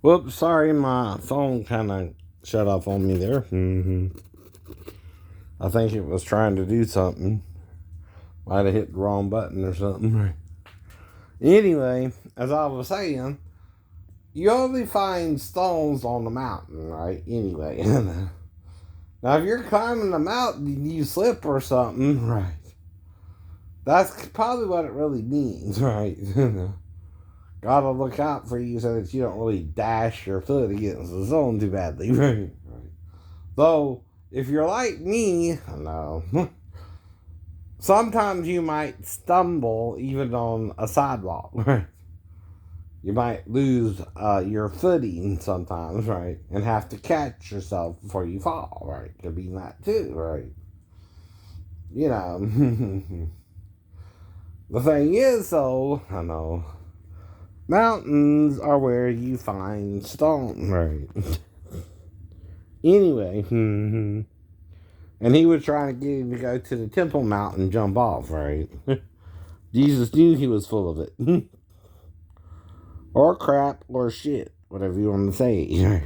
Whoops, sorry, my phone kind of shut off on me there. I think it was trying to do something. Might have hit the wrong button or something. Anyway, as I was saying, you only find stones on the mountain, right? Anyway. Now, if you're climbing the mountain and you slip or something, right? That's probably what it really means, right? Gotta look out for you so that you don't really dash your foot against the stone too badly, right? Though, if you're like me, no. Sometimes you might stumble even on a sidewalk, right? You might lose your footing sometimes, right? And have to catch yourself before you fall, right? Could be that too, right? You know. The thing is, though, I know, mountains are where you find stone, right? Anyway, and he was trying to get him to go to the Temple Mount and jump off, right? Jesus knew he was full of it. Or crap, or shit, whatever you want to say.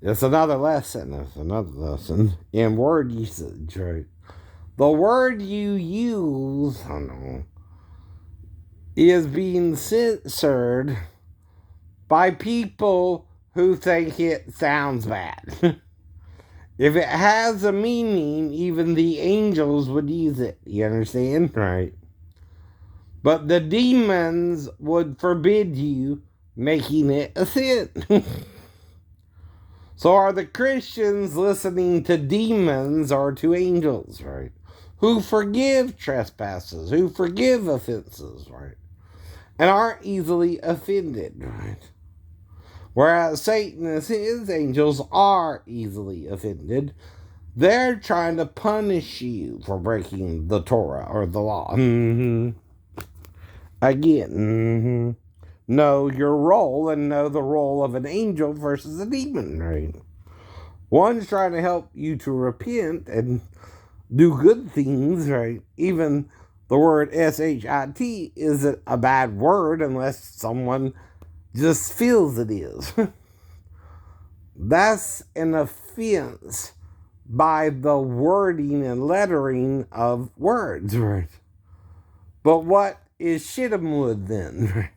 It's another lesson. It's another lesson in word usage, right? The word you use, I don't know, is being censored by people who think it sounds bad. If it has a meaning, even the angels would use it. You understand? Right. But the demons would forbid you making it a sin. So are the Christians listening to demons or to angels, right? Who forgive trespasses, who forgive offenses, right? And aren't easily offended, right? Whereas Satan and his angels are easily offended. They're trying to punish you for breaking the Torah or the law. Again, know your role and know the role of an angel versus a demon, right? One's trying to help you to repent and do good things, right? Even the word S-H-I-T isn't a bad word unless someone just feels it is. That's an offense by the wording and lettering of words, right? But what is shittum then?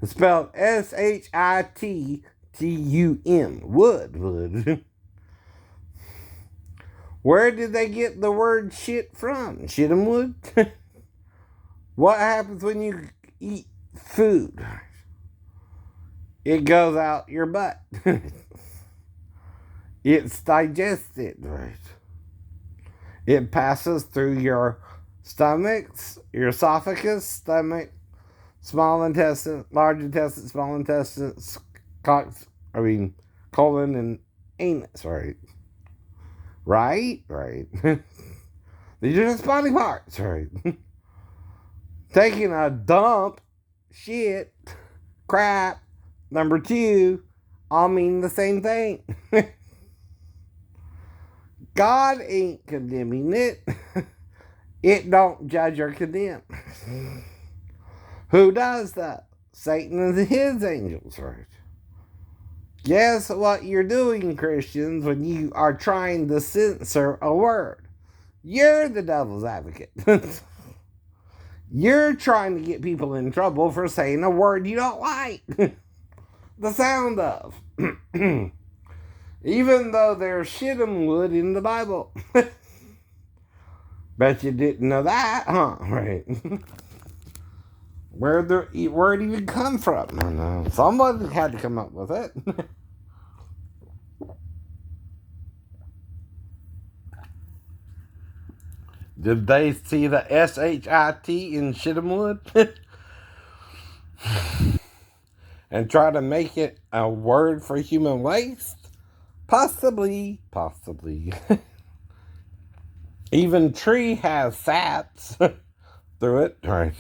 It's spelled S-H-I-T-T-U-M. Wood. Where did they get the word shit from? Shittum? What happens when you eat food? It goes out your butt. It's digested, right? It passes through your stomachs, your esophagus, stomach, small intestine, large intestine, small intestine, colon, and anus, right? Right? These are the body parts, right? Taking a dump, shit, crap, number two, all mean the same thing. God ain't condemning it. It don't judge or condemn. Who does that? Satan and his angels, right? Guess what you're doing, Christians, when you are trying to censor a word? You're the devil's advocate. You're trying to get people in trouble for saying a word you don't like. The sound of. Even though there's shittum wood in the Bible. Bet you didn't know that, huh? Right. Where'd it even come from? I don't know. Somebody had to come up with it. Did they see the S-H-I-T in shittumwood? And try to make it a word for human waste? Possibly. Even tree has saps through it, right?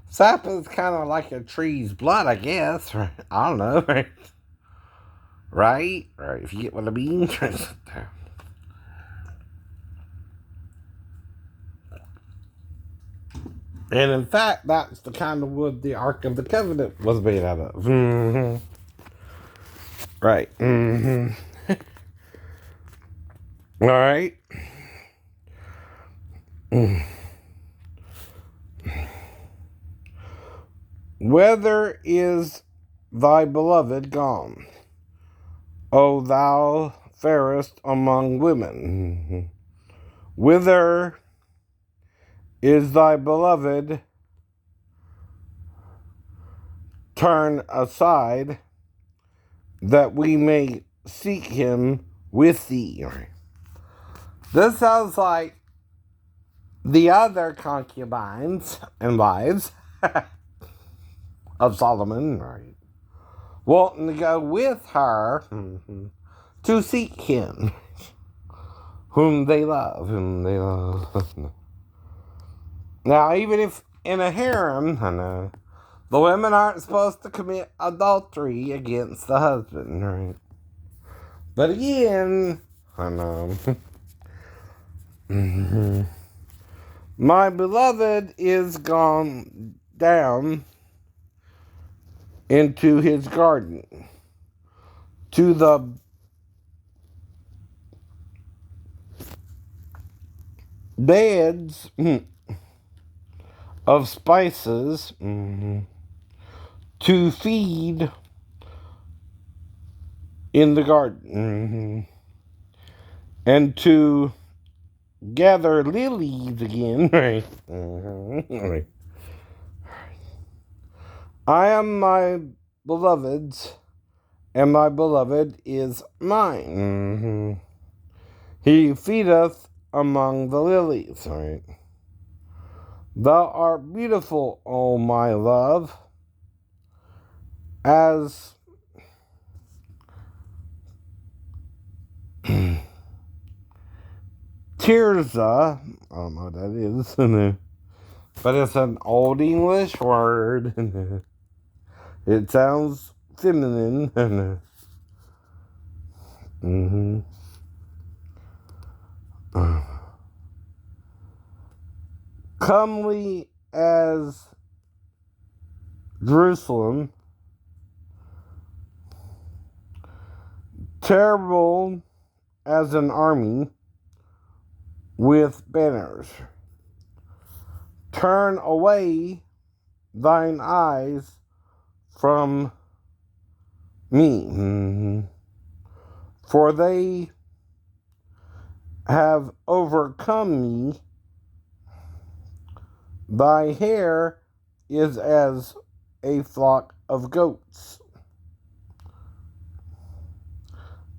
Sap is kind of like a tree's blood, I guess. Right? I don't know, right? Right? If you get what I mean. And in fact, that's the kind of wood the Ark of the Covenant was made out of. Right. All right. Whither is thy beloved gone, O thou fairest among women? Whither is thy beloved? Turn aside, that we may seek him with thee. This sounds like the other concubines and wives of Solomon, right? Wanting to go with her to seek him, whom they love. Now, even if in a harem, the women aren't supposed to commit adultery against the husband, right? But again, my beloved is gone down into his garden, to the beds of spices, to feed in the garden, and to gather lilies again, right? Right. I am my beloved's, and my beloved is mine. He feedeth among the lilies, right? Thou art beautiful, O my love, as Tirzah. I don't know what that is, but it's an old English word. It sounds feminine. Comely as Jerusalem, terrible as an army with banners. Turn away thine eyes from me, for they have overcome me. Thy hair is as a flock of goats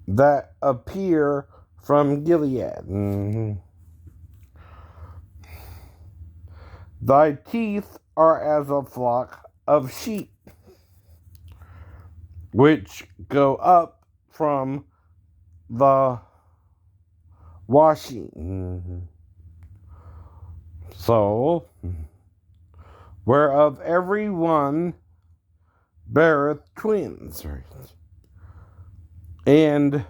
that appear from Gilead. Thy teeth are as a flock of sheep, which go up from the washing. So, whereof every one beareth twins, and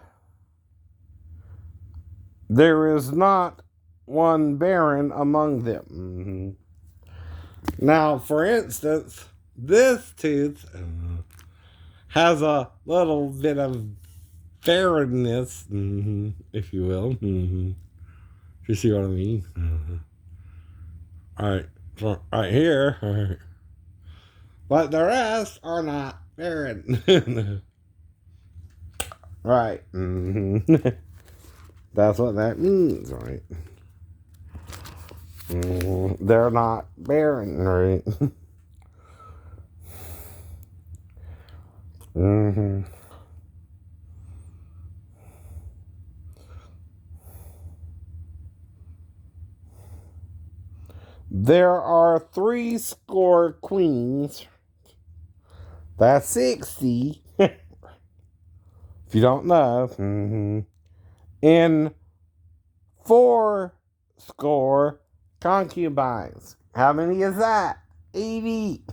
there is not one barren among them. Now, for instance, this tooth has a little bit of barrenness, if you will. You see what I mean? Alright, so right here. But the rest are not barren. Right. That's what that means, right? They're not barren, right? There are 60 queens. That's 60. If you don't know. And 80 concubines. How many is that? 80.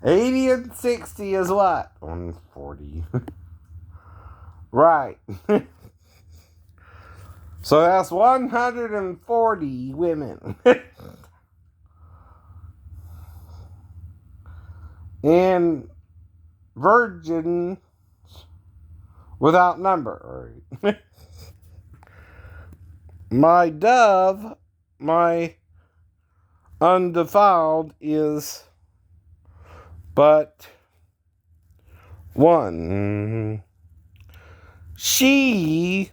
80 and 60 is what? 140. Right. So that's 140 women. And virgins without number. Right? My dove, my undefiled, is but one. She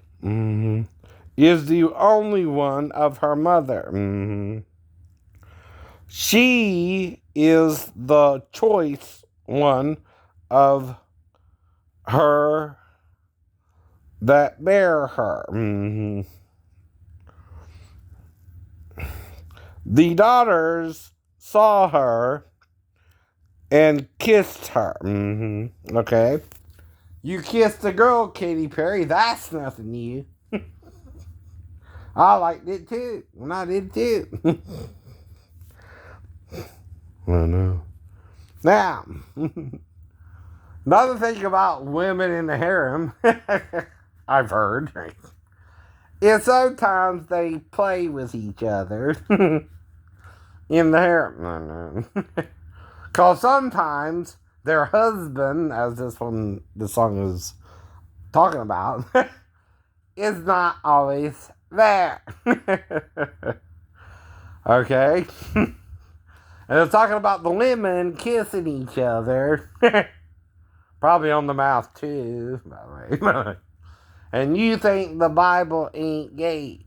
is the only one of her mother. She is the choice one of her that bear her. The daughters saw her and kissed her. Okay. You kissed a girl, Katy Perry. That's nothing new. I liked it too. And I did too. I know. Now, another thing about women in the harem, I've heard, is sometimes they play with each other in the harem. Because sometimes their husband, as this song is talking about, is not always there. Okay? And it's talking about the women kissing each other. Probably on the mouth too, by the way. And you think the Bible ain't gay.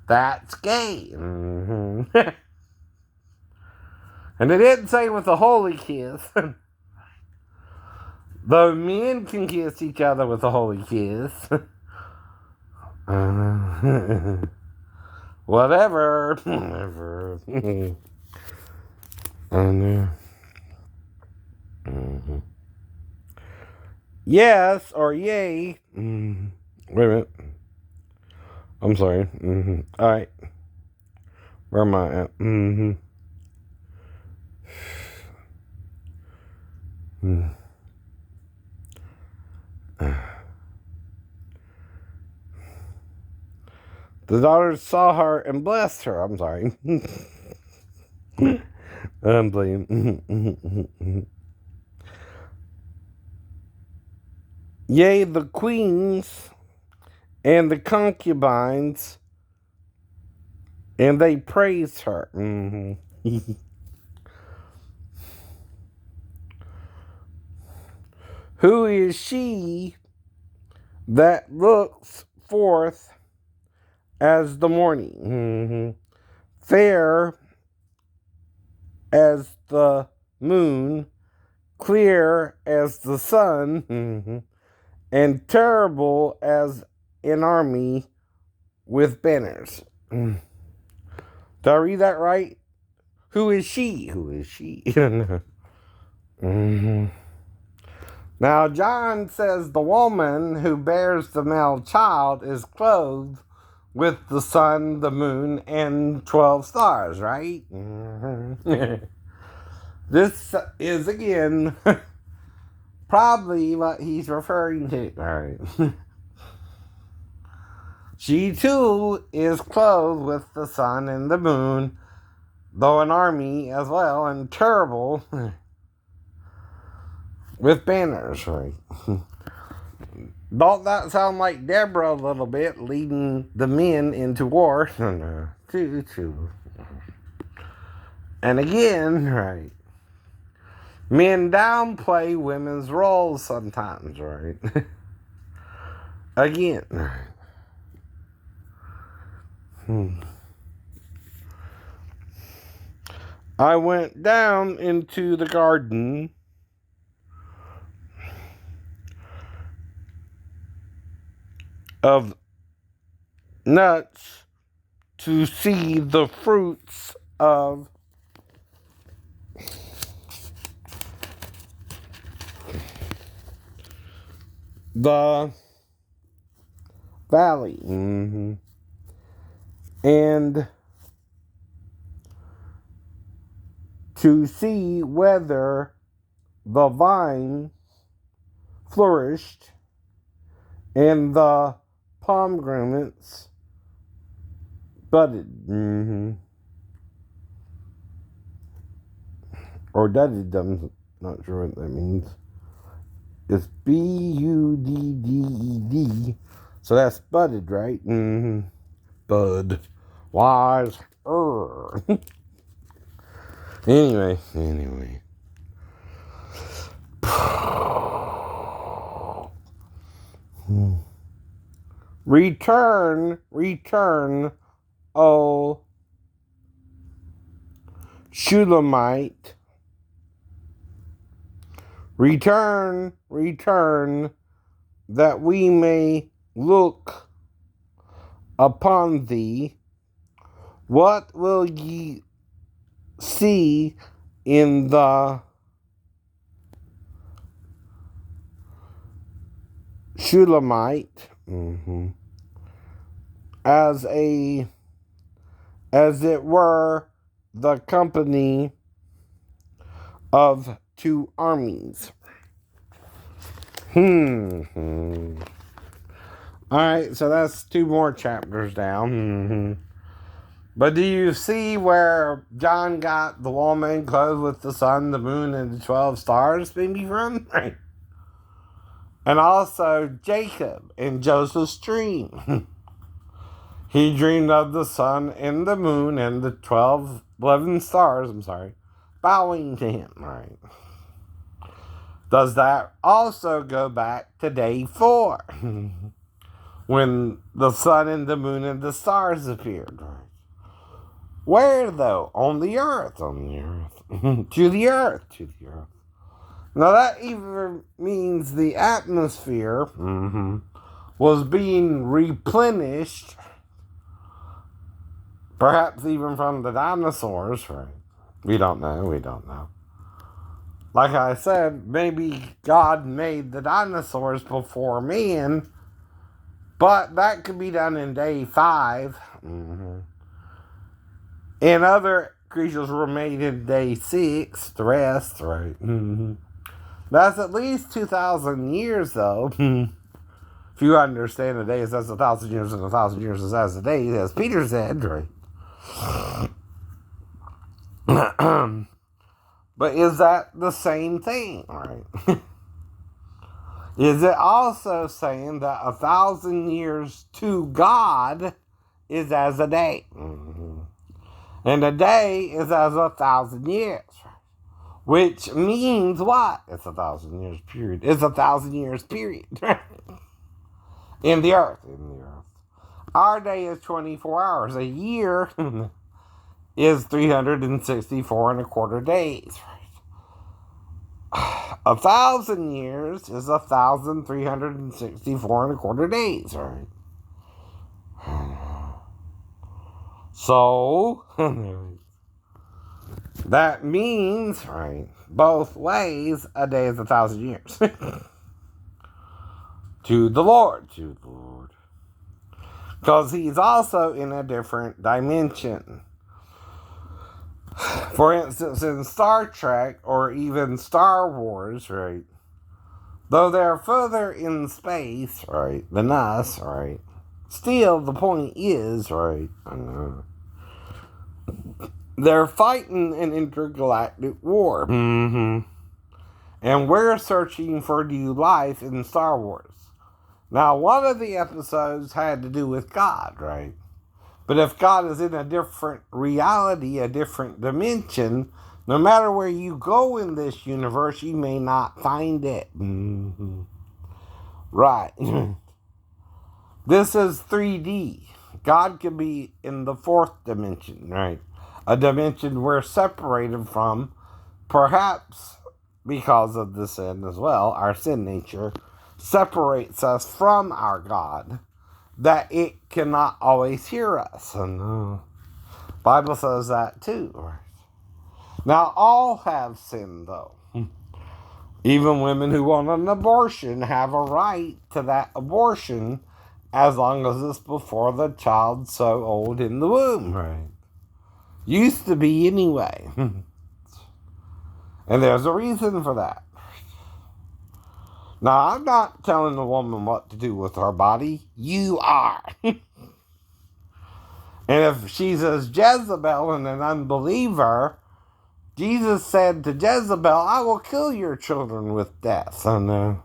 That's gay. And it didn't say with a holy kiss. The men can kiss each other with a holy kiss. Whatever. Whatever. Yes or yay. Wait a minute. I'm sorry. Alright. Where am I at? The daughters saw her and blessed her. I'm sorry. I'm playing. Yea, the queens and the concubines, and they praised her. Who is she that looks forth as the morning, fair as the moon, clear as the sun, and terrible as an army with banners? Did I read that right? Who is she? Who is she? Now, John says the woman who bears the male child is clothed with the sun, the moon, and 12 stars, right? This is, again, probably what he's referring to. All right. She, too, is clothed with the sun and the moon, though an army as well, and terrible with banners, right? Don't that sound like Deborah a little bit, leading the men into war? Choo. And again, right, men downplay women's roles sometimes, right? Again, right. I went down into the garden of nuts to see the fruits of the valley. And to see whether the vine flourished and the pomegranates budded. Or dudded them. Not sure what that means. It's Budded. So that's budded, right? Mm-hmm. Bud. Wise. Anyway. Return, O Shulamite. Return, that we may look upon thee. What will ye see in the Shulamite? Mm-hmm. As it were the company of two armies. Alright, so that's 2 more chapters down. But do you see where John got the woman clothed with the sun, the moon, and the 12 stars maybe from? Right. And also Jacob in Joseph's dream. He dreamed of the sun and the moon and the 11 stars, bowing to him, right? Does that also go back to day 4? When the sun and the moon and the stars appeared, right? Where, though? On the earth. To the earth. Now that even means the atmosphere was being replenished, perhaps even from the dinosaurs, right? We don't know. Like I said, maybe God made the dinosaurs before man, but that could be done in day 5. And other creatures were made in day 6, the rest, right? That's at least 2,000 years, though. If you understand a day is as 1,000 years, and 1,000 years is as a day, as Peter said, right? But is that the same thing, right? Is it also saying that 1,000 years to God is as a day? And a day is as 1,000 years. Which means what? It's 1,000 years period. It's 1,000 years period. In the earth. Our day is 24 hours. A year is 364 and a quarter days. 1,000 years is 1,364 and a quarter days, right? So, that means, right, both ways, a day is 1,000 years. To the Lord. Because he's also in a different dimension. For instance, in Star Trek, or even Star Wars, right, though they're further in space, right, than us, right, still the point is, right, they're fighting an intergalactic war. And we're searching for new life in Star Wars. Now, one of the episodes had to do with God, right? But if God is in a different reality, a different dimension, no matter where you go in this universe, you may not find it. Right. This is 3D. God could be in the 4th dimension, right? A dimension we're separated from, perhaps because of the sin as well, our sin nature separates us from our God, that it cannot always hear us. And the Bible says that too. Right? Now, all have sinned, though. Even women who want an abortion have a right to that abortion as long as it's before the child's so old in the womb. Right? Used to be anyway. And there's a reason for that. Now, I'm not telling a woman what to do with her body. You are. And if she's as Jezebel and an unbeliever, Jesus said to Jezebel, I will kill your children with death. And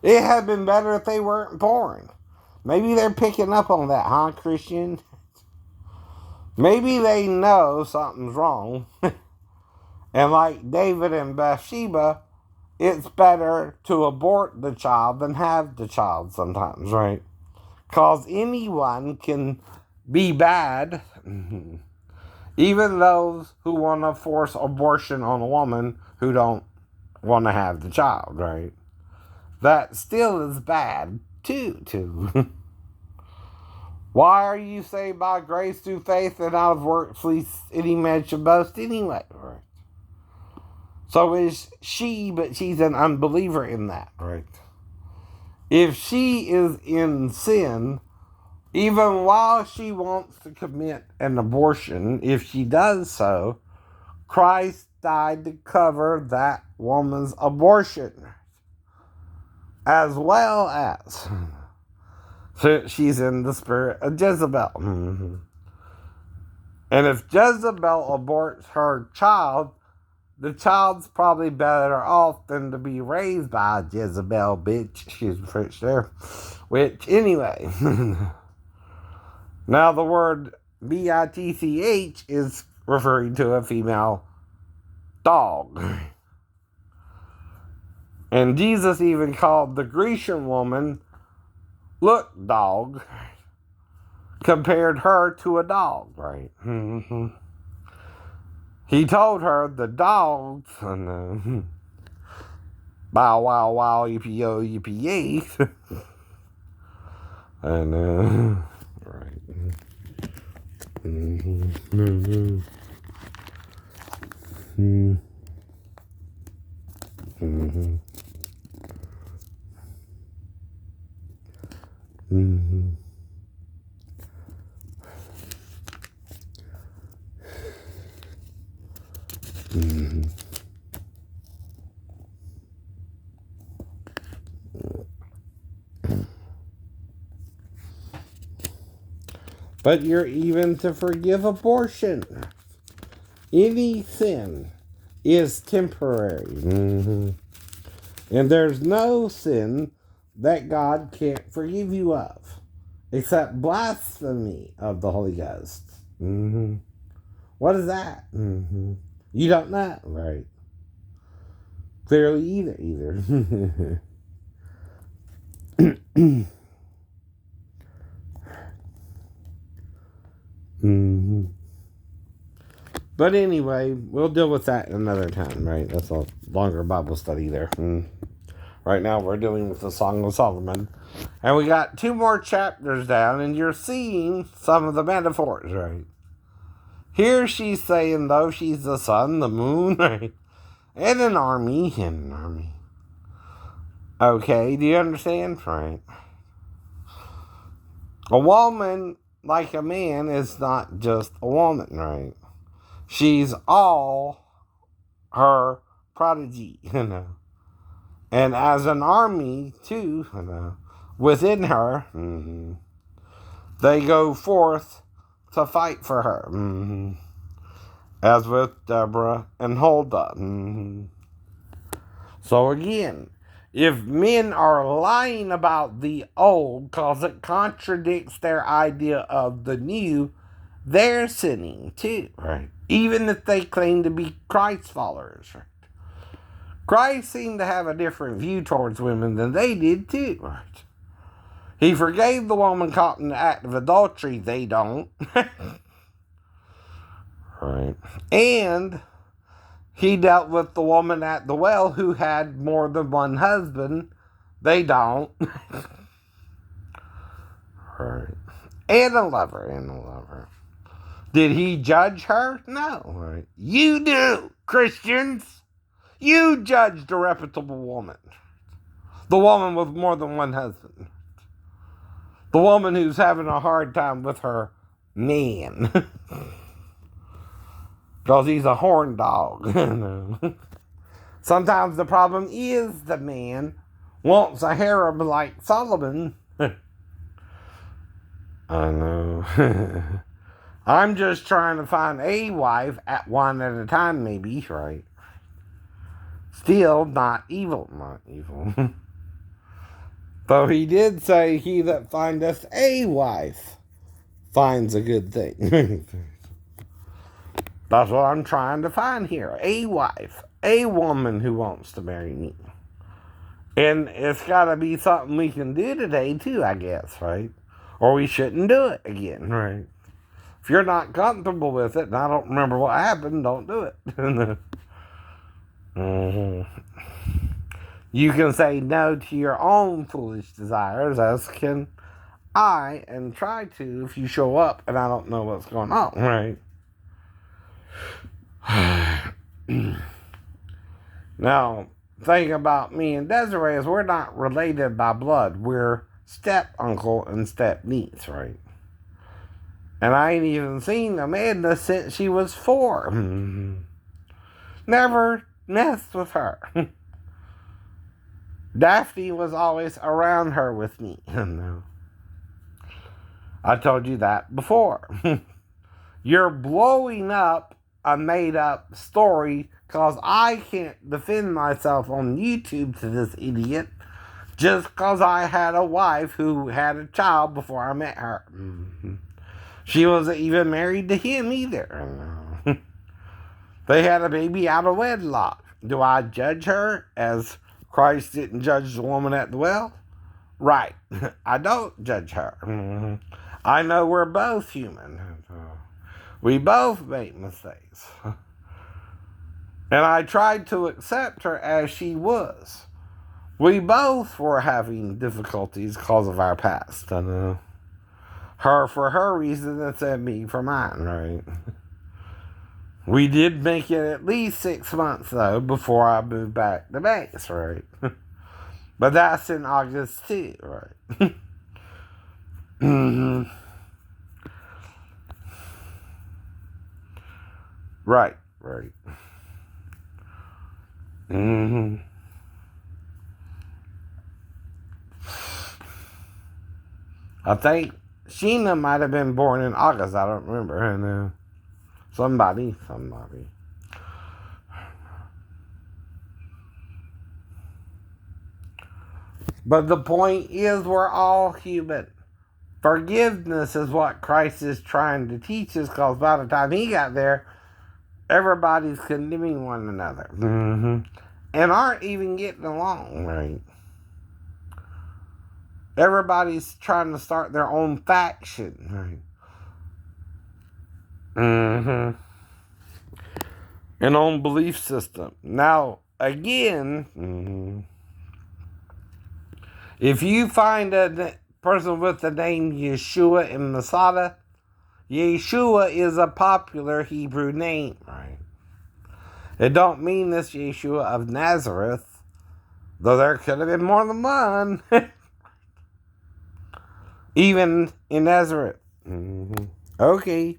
It had been better if they weren't born. Maybe they're picking up on that, huh, Christian? Maybe they know something's wrong. And like David and Bathsheba, it's better to abort the child than have the child sometimes, right? Because anyone can be bad. Even those who want to force abortion on a woman who don't want to have the child, right? That still is bad, too. Why are you saved by grace through faith and not of works, lest any man should boast anyway, right? So is she, but she's an unbeliever in that, right? If she is in sin, even while she wants to commit an abortion, if she does so, Christ died to cover that woman's abortion, as well as she's in the spirit of Jezebel. And if Jezebel aborts her child, the child's probably better off than to be raised by a Jezebel bitch. Excuse me, French there. Which, anyway. Now, the word bitch is referring to a female dog. And Jesus even called the Grecian woman, look, dog. Compared her to a dog, right? He told her the dogs, bow wow wow yippee yo yippee yay. And right. But you're even to forgive abortion. Any sin is temporary. And there's no sin that God can't forgive you of, except blasphemy of the Holy Ghost. What is that? You don't know, right? Clearly either. But anyway, we'll deal with that another time, right? That's a longer Bible study there. Right now we're dealing with the Song of Solomon. And we got 2 more chapters down, and you're seeing some of the metaphors, right? Here she's saying, though, she's the sun, the moon, right? And an army. Okay, do you understand? Right. A woman, like a man, is not just a woman, right? She's all her prodigy, And as an army, too, within her, they go forth to fight for her. As with Deborah and Huldah. So again, if men are lying about the old because it contradicts their idea of the new, they're sinning too, right? Even if they claim to be Christ followers, right? Christ seemed to have a different view towards women than they did too, right? He forgave the woman caught in the act of adultery. They don't. Right. And he dealt with the woman at the well who had more than one husband. They don't. Right. And a lover. Did he judge her? No. Right. You do, Christians. You judged a reputable woman. The woman with more than one husband. The woman who's having a hard time with her man. Because he's a horn dog. Sometimes the problem is the man wants a harem like Solomon. I know. I'm just trying to find a wife at one at a time, maybe, right? Still not evil. Though he did say, he that findeth a wife finds a good thing. That's what I'm trying to find here. A wife. A woman who wants to marry me. And it's got to be something we can do today, too, I guess, right? Or we shouldn't do it again, right? If you're not comfortable with it, and I don't remember what happened, don't do it. Mm-hmm. You can say no to your own foolish desires, as can I, and try to if you show up and I don't know what's going on, right? Now, thing about me and Desiree is we're not related by blood. We're step uncle and step niece, right? And I ain't even seen Amanda since she was 4. Never messed with her. Daphne was always around her with me. No. I told you that before. You're blowing up a made-up story because I can't defend myself on YouTube to this idiot just because I had a wife who had a child before I met her. She wasn't even married to him either. They had a baby out of wedlock. Do I judge her as Christ didn't judge the woman at the well? Right. I don't judge her. I know we're both human. We both make mistakes. And I tried to accept her as she was. We both were having difficulties because of our past. Her for her reasons and me for mine, right? We did make it at least 6 months, though, before I moved back to Vegas, right? But that's in August, too, right? Mm-hmm. Right. Mm-hmm. I think Sheena might have been born in August. I don't remember. And somebody. But the point is, we're all human. Forgiveness is what Christ is trying to teach us, because by the time he got there, everybody's condemning one another. Mm-hmm. And aren't even getting along, right? Everybody's trying to start their own faction, right? Mm-hmm. An own belief system. Now, again, if you find a person with the name Yeshua in Masada, Yeshua is a popular Hebrew name, right? It don't mean this Yeshua of Nazareth, though there could have been more than one. Even in Nazareth. Mm-hmm. Okay.